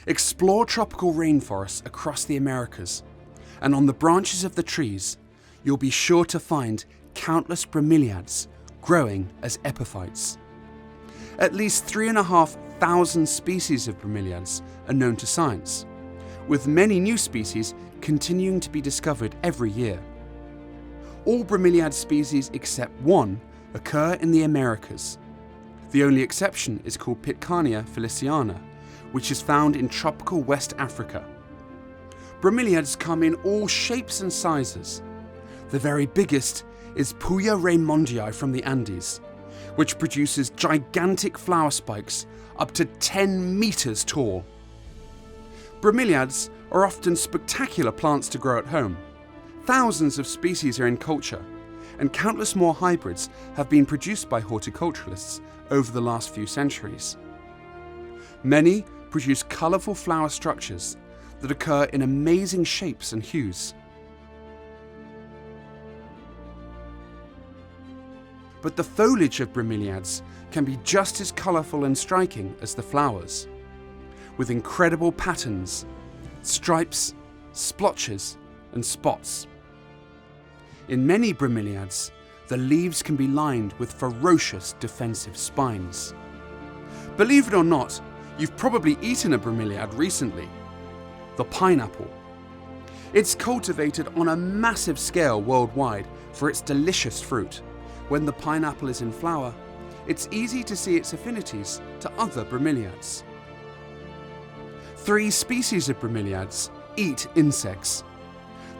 Explore tropical rainforests across the Americas, and on the branches of the trees, you'll be sure to find countless bromeliads growing as epiphytes. At least 3,500 species of bromeliads are known to science, with many new species continuing to be discovered every year. All bromeliad species except one occur in the Americas. The only exception is called Pitcairnia feliciana, which is found in tropical West Africa. Bromeliads come in all shapes and sizes. The very biggest is Puya raymondii from the Andes, which produces gigantic flower spikes up to 10 meters tall. Bromeliads are often spectacular plants to grow at home. Thousands of species are in culture, and countless more hybrids have been produced by horticulturalists over the last few centuries. Many produce colourful flower structures that occur in amazing shapes and hues. But the foliage of bromeliads can be just as colourful and striking as the flowers, with incredible patterns, stripes, splotches and spots. In many bromeliads, the leaves can be lined with ferocious defensive spines. Believe it or not, you've probably eaten a bromeliad recently. The pineapple. It's cultivated on a massive scale worldwide for its delicious fruit. When the pineapple is in flower, it's easy to see its affinities to other bromeliads. 3 species of bromeliads eat insects.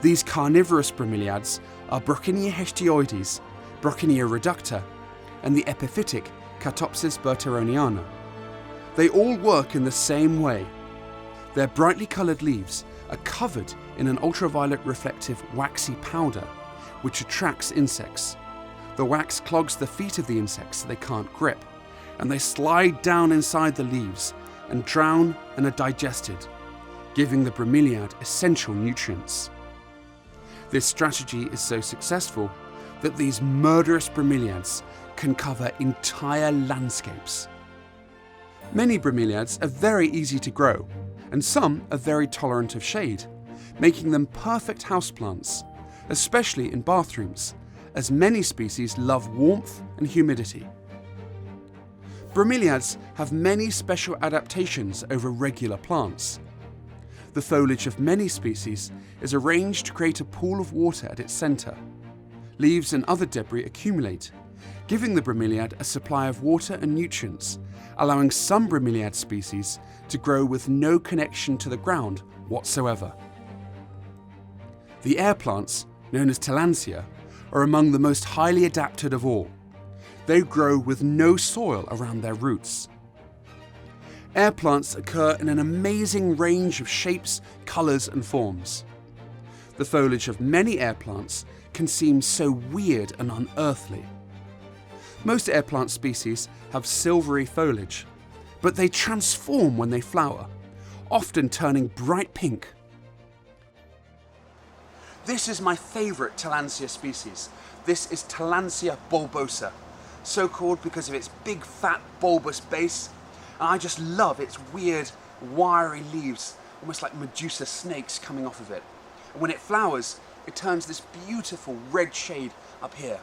These carnivorous bromeliads are Brocchinia hestioides, Brocchinia reducta, and the epiphytic Catopsis berteroniana. They all work in the same way. Their brightly coloured leaves are covered in an ultraviolet reflective waxy powder, which attracts insects. The wax clogs the feet of the insects so they can't grip, and they slide down inside the leaves and drown and are digested, giving the bromeliad essential nutrients. This strategy is so successful that these murderous bromeliads can cover entire landscapes. Many bromeliads are very easy to grow, and some are very tolerant of shade, making them perfect houseplants, especially in bathrooms, as many species love warmth and humidity. Bromeliads have many special adaptations over regular plants. The foliage of many species is arranged to create a pool of water at its centre. Leaves and other debris accumulate, giving the bromeliad a supply of water and nutrients, allowing some bromeliad species to grow with no connection to the ground whatsoever. The air plants, known as Tillandsia, are among the most highly adapted of all. They grow with no soil around their roots. Air plants occur in an amazing range of shapes, colours and forms. The foliage of many air plants can seem so weird and unearthly. Most air plant species have silvery foliage, but they transform when they flower, often turning bright pink. This is my favourite Tillandsia species. This is Tillandsia bulbosa, so called because of its big fat bulbous base, and I just love its weird wiry leaves, almost like Medusa snakes coming off of it. And when it flowers, it turns this beautiful red shade up here.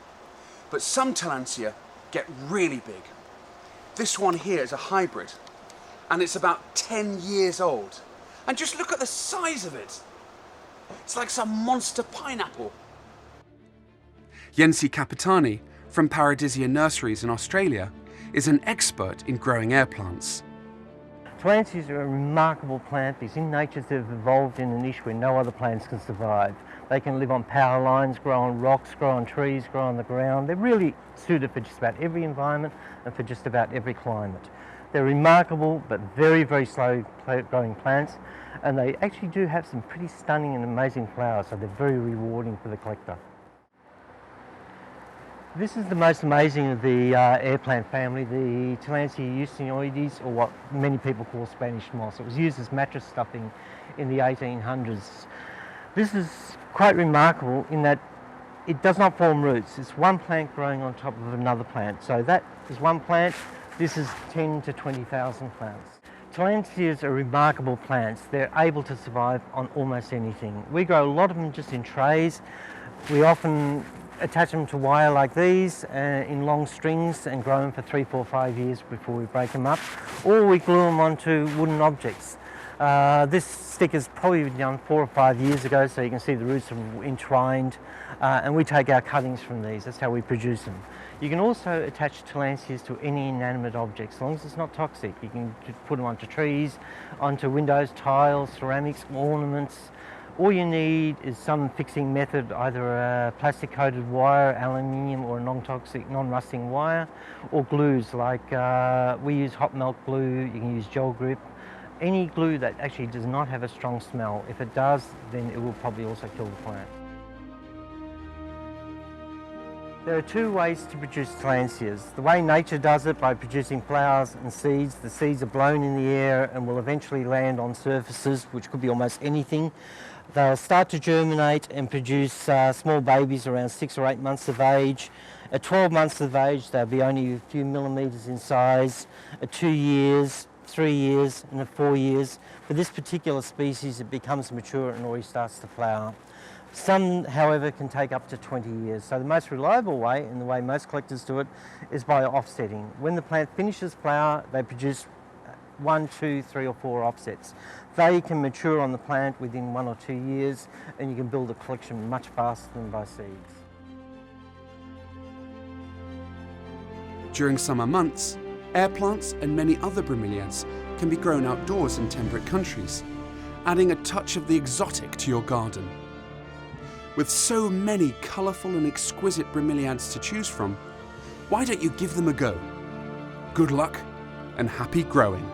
But some Tillandsia get really big. This one here is a hybrid, and it's about 10 years old. And just look at the size of it. It's like some monster pineapple. Jensi Capitani from Paradisia Nurseries in Australia is an expert in growing air plants. Tillandsias are a remarkable plant because in nature they've evolved in a niche where no other plants can survive. They can live on power lines, grow on rocks, grow on trees, grow on the ground. They're really suited for just about every environment and for just about every climate. They're remarkable but very, very slow growing plants, and they actually do have some pretty stunning and amazing flowers, so they're very rewarding for the collector. This is the most amazing of the air plant family, the Tillandsia ustionioides, or what many people call Spanish moss. It was used as mattress stuffing in the 1800s. This is quite remarkable in that it does not form roots. It's one plant growing on top of another plant. So that is one plant. This is 10 to 20,000 plants. Tillandsias are remarkable plants. They're able to survive on almost anything. We grow a lot of them just in trays. We often attach them to wire like these in long strings and grow them for 3, 4, 5 years before we break them up. Or we glue them onto wooden objects. This stick has probably been done 4 or 5 years ago, so you can see the roots are entwined, and we take our cuttings from these. That's how we produce them. You can also attach tillandsias to any inanimate object, as long as it's not toxic. You can put them onto trees, onto windows, tiles, ceramics, ornaments. All you need is some fixing method, either a plastic coated wire, aluminium, or a non-toxic, non-rusting wire, or glues like we use hot melt glue. You can use gel grip. Any glue that actually does not have a strong smell. If it does, then it will probably also kill the plant. There are 2 ways to produce tillandsias. The way nature does it, by producing flowers and seeds. The seeds are blown in the air and will eventually land on surfaces, which could be almost anything. They'll start to germinate and produce small babies around 6 or 8 months of age. At 12 months of age, they'll be only a few millimetres in size. At 2 years, 3 years, and at 4 years. For this particular species, it becomes mature and already starts to flower. Some, however, can take up to 20 years. So the most reliable way, and the way most collectors do it, is by offsetting. When the plant finishes flower, they produce 1, 2, 3 or 4 offsets. They can mature on the plant within 1 or 2 years, and you can build a collection much faster than by seeds. During summer months, air plants and many other bromeliads can be grown outdoors in temperate countries, adding a touch of the exotic to your garden. With so many colourful and exquisite bromeliads to choose from, why don't you give them a go? Good luck and happy growing!